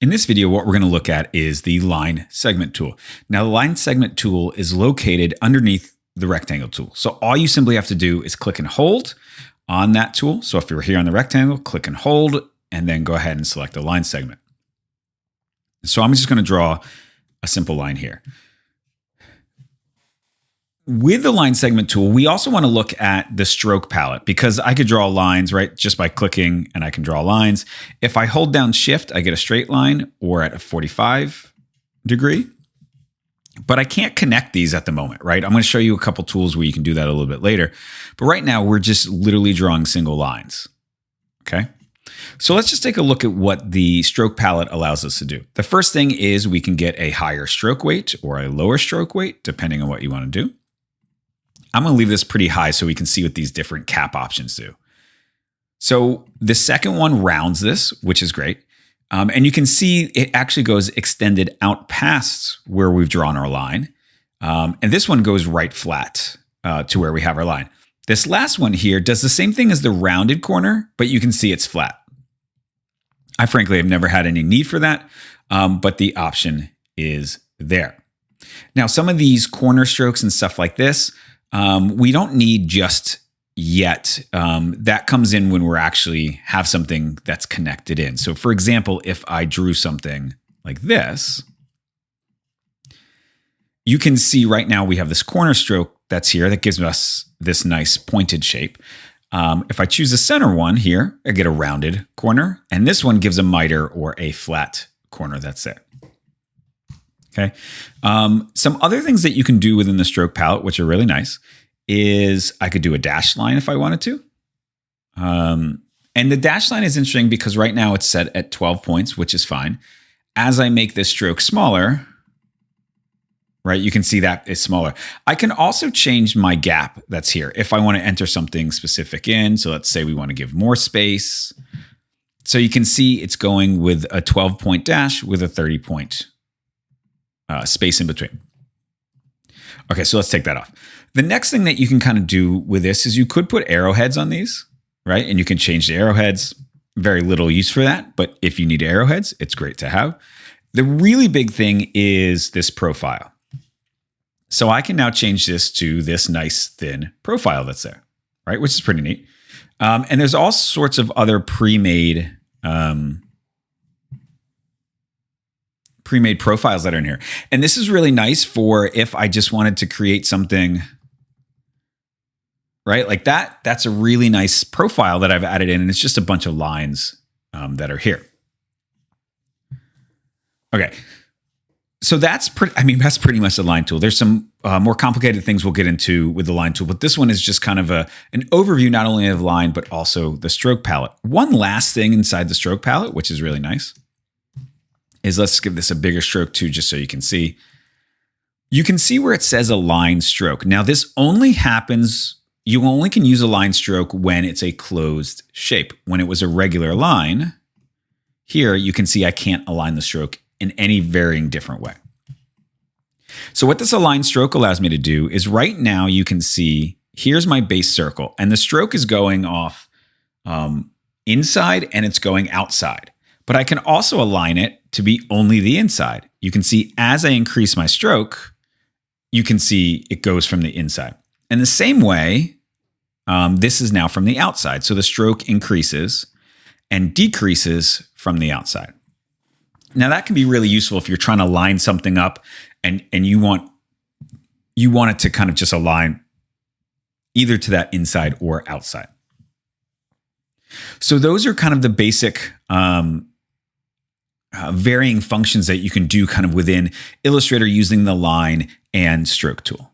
In this video, what we're going to look at is the line segment tool. Now, the line segment tool is located underneath the rectangle tool. So all you simply have to do is click and hold on that tool. So if you're here on the rectangle, click and hold, and then go ahead and select the line segment. So I'm just going to draw a simple line here. With the line segment tool, we also want to look at the stroke palette because I could draw lines, right, just by clicking, and I can draw lines. If I hold down Shift, I get a straight line or at a 45 degree, but I can't connect these at the moment, right? I'm going to show you a couple tools where you can do that a little bit later. But right now, we're just literally drawing single lines, okay? So let's just take a look at what the stroke palette allows us to do. The first thing is we can get a higher stroke weight or a lower stroke weight, depending on what you want to do. I'm going to leave this pretty high so we can see what these different cap options do. So the second one rounds this, which is great. And you can see it actually goes extended out past where we've drawn our line. And this one goes right flat to where we have our line. This last one here does the same thing as the rounded corner, but you can see it's flat. I frankly have never had any need for that, but the option is there. Now, some of these corner strokes and stuff like this, we don't need just yet. That comes in when we're actually have something that's connected in. So for example, if I drew something like this, you can see right now we have this corner stroke that's here that gives us this nice pointed shape. If I choose the center one here, I get a rounded corner, and this one gives a miter or a flat corner that's there. Okay. Some other things that you can do within the stroke palette, which are really nice, is I could do a dashed line if I wanted to. And the dashed line is interesting because right now it's set at 12 points, which is fine. As I make this stroke smaller, right, you can see that it's smaller. I can also change my gap that's here if I want to enter something specific in. So let's say we want to give more space. So you can see it's going with a 12-point dash with a 30-point space in between. Okay, so let's take that off. The next thing that you can kind of do with this is you could put arrowheads on these, right? And you can change the arrowheads. Very little use for that, but if you need arrowheads, it's great to have. The really big thing is this profile. So I can now change this to this nice thin profile that's there, right? Which is pretty neat. And there's all sorts of other pre-made profiles that are in here. And this is really nice for if I just wanted to create something, right? Like that, that's a really nice profile that I've added in, and it's just a bunch of lines that are here. Okay. So that's pretty much the line tool. There's some more complicated things we'll get into with the line tool, but this one is just kind of an overview, not only of line, but also the stroke palette. One last thing inside the stroke palette, which is really nice, is let's give this a bigger stroke too, just so you can see. You can see where it says a line stroke. Now this only happens, you only can use a line stroke when it's a closed shape. When it was a regular line, here you can see I can't align the stroke in any varying different way. So what this align stroke allows me to do is right now you can see here's my base circle, and the stroke is going off inside and it's going outside. But I can also align it to be only the inside. You can see as I increase my stroke, you can see it goes from the inside. And the same way, this is now from the outside. So the stroke increases and decreases from the outside. Now that can be really useful if you're trying to line something up and you want it to kind of just align either to that inside or outside. So those are kind of the basic varying functions that you can do kind of within Illustrator using the line and stroke tool.